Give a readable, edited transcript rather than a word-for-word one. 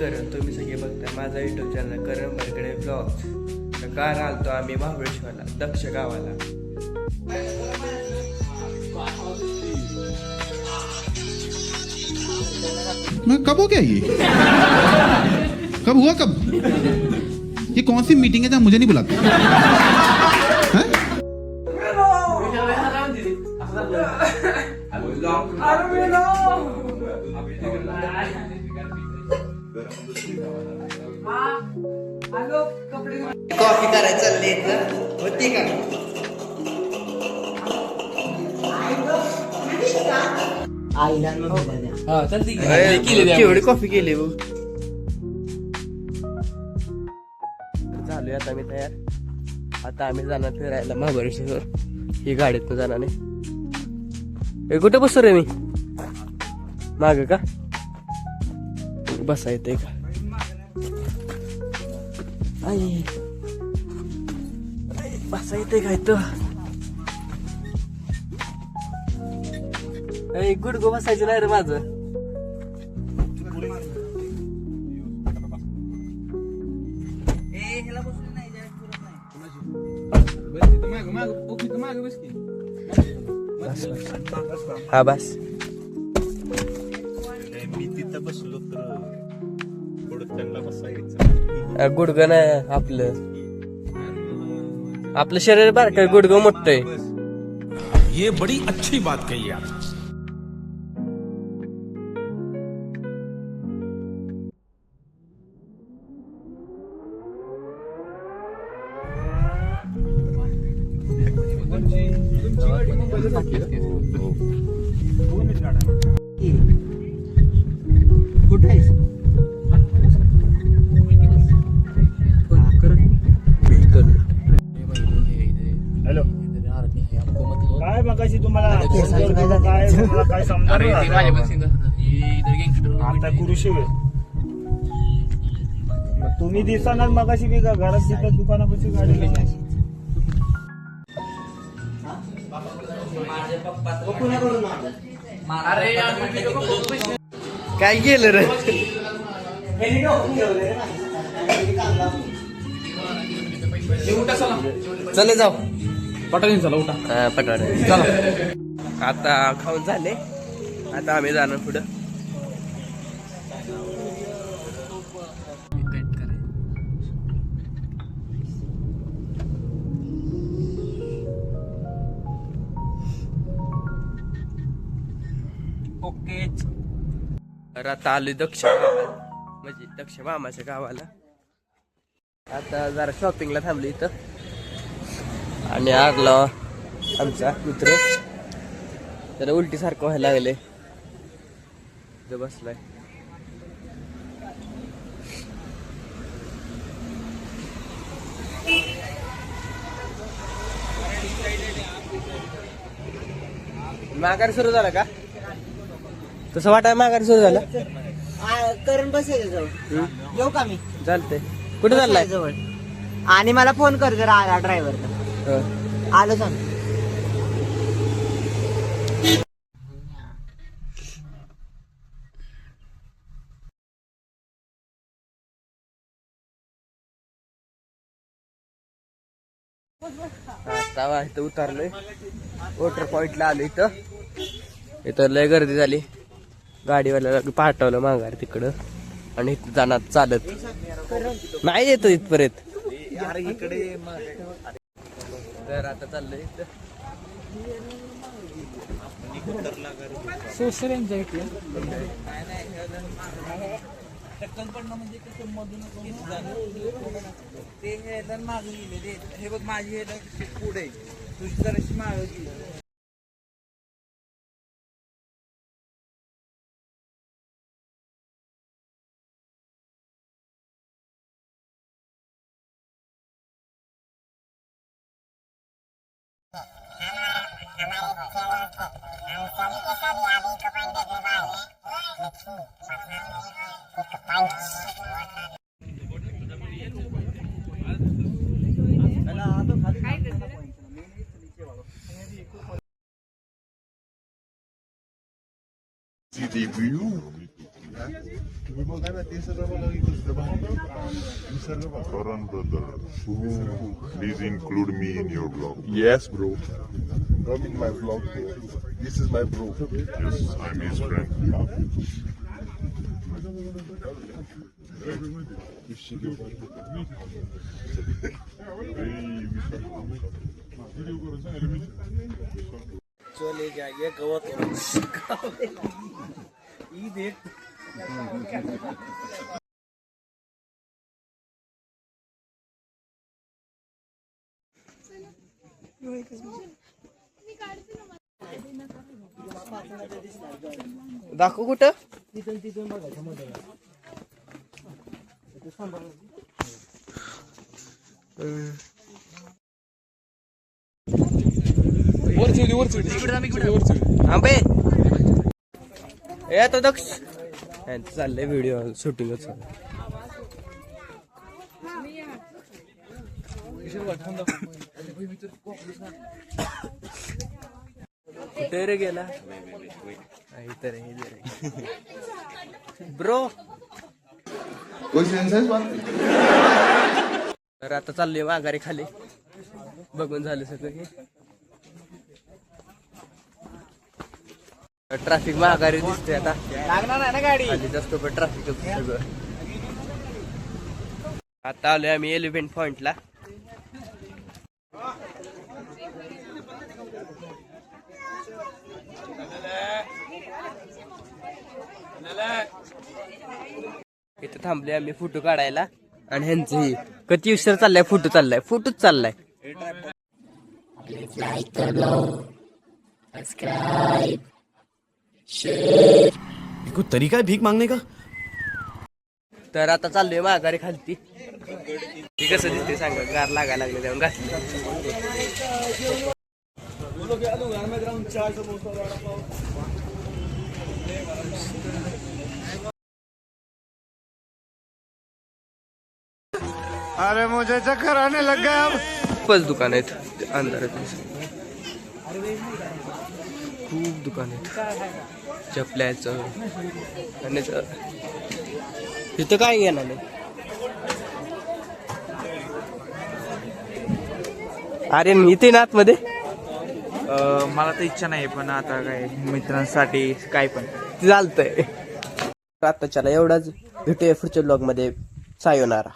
करण. तुम्ही सगळे बघता माझा युट्यूब चॅनल करण बरकडे ब्लॉग्स. तर काल आलतो आम्ही महाबळेश्वरला, दक्ष गावाला. कब हो गया ये? कब हुआ कब? ये कौन सी मीटिंग है जहाँ मुझे नहीं बुलाते? कॉफी करायला चालली होती का? केवढी कॉफी केली भाऊ. झालोय आता मी तयार. आता आम्ही जाणार फिरायला महाबळेश्वर. ही गाडीत जाणार नाही. कुठे बसतो रे मी? माग का बसा येते का? बसा येते का इथं? गुडगो बसायचं नाही रे माझं. हा बस. मी तिथं बसलो तर गुडघ्यांना बसायचं. गुडघं नाही आपलं शरीर बारकं, गुडघं मोठं आहे. ये बड़ी अच्छी बात कही आप. हॅलो, काय मगाशी तुम्हाला काय समजा आता कुरुशी वेळ तुम्ही दिसणार मगाशी मी घरात तिथं दुकानापाशी गाडी. काय केलं रे? चले जाऊ पटाने चला उठा. पटाडे चला. आता खाऊन झाले. आता आम्ही जाणार पुढं. ओके. तर आता आलोय दक्ष गावाला, म्हणजे दक्ष मामाच्या गावाला. आता जरा शॉपिंगला थांबली इथं. आणि आरला आमचा मित्र त्याला उलटी सारखं व्हायला लागले. बसलाय. माघारी सुरू झाला का? तसं वाटाय माघारी सुरू झालं. करून बसायचं जवळ. येऊ का मी? चालतंय. कुठे चाललाय? जवळ. आणि मला फोन कर जर आला ड्रायव्हर तर. आलो सांग. आता इथं उतरलोय. वॉटर पॉइंटला आलो. इथं लय गर्दी झाली. गाडीवाल्याला पाठवलं माघारी तिकडं. आणि इथं जाणार चालत नाही येत इथपर्यंत. तर आता चाललंय हे बघ माझी पुढे तुझी जराशी मागं. TV तुम्ही बघा ना ते सगळं बघा की कसलं भारी हे सगळं बघा Karan brother, please include me in your vlog. Yes, bro. Come in my vlog. This is my bro. Yes, I'm his friend. दाखव कुठं आंबे ए आता दक्ष चाललंय व्हिडिओ शूटिंगच कुठे रे गेला ब्रो कोई सेंस है इस बात की? तर आता चाललोय माघारी खाली बघून झालं सगळं हे ट्रॅफिक माघारी दिसते आता लागणार आहे ना गाडी खाली जास्त पण ट्रॅफिक सगळं आता आलोय आम्ही एलिफंट पॉइंटला इथे थांबले आम्ही फोटो काढायला आणि ह्यांचंही किती उशीर चाललाय फोटोच चाललाय कोई तरीका है भीख मांगने का? तर आता चाललोय माघारी खालती ती कसं दिसते सांगा गार लागायला लागले तेव्हा घातली अरे मुझे चक्कर आने लग गया अब खूपच दुकान आहेत अंधारात खूप दुकान आहेत चपल्याचं आणि इथं काय घेणार नाही अरे इथे ना आतमध्ये मला तर इच्छा नाही पण आता काय मित्रांसाठी काय पण चालतंय आता चला एवढाच भेटूया पुढच्या ब्लॉग मध्ये सायोनारा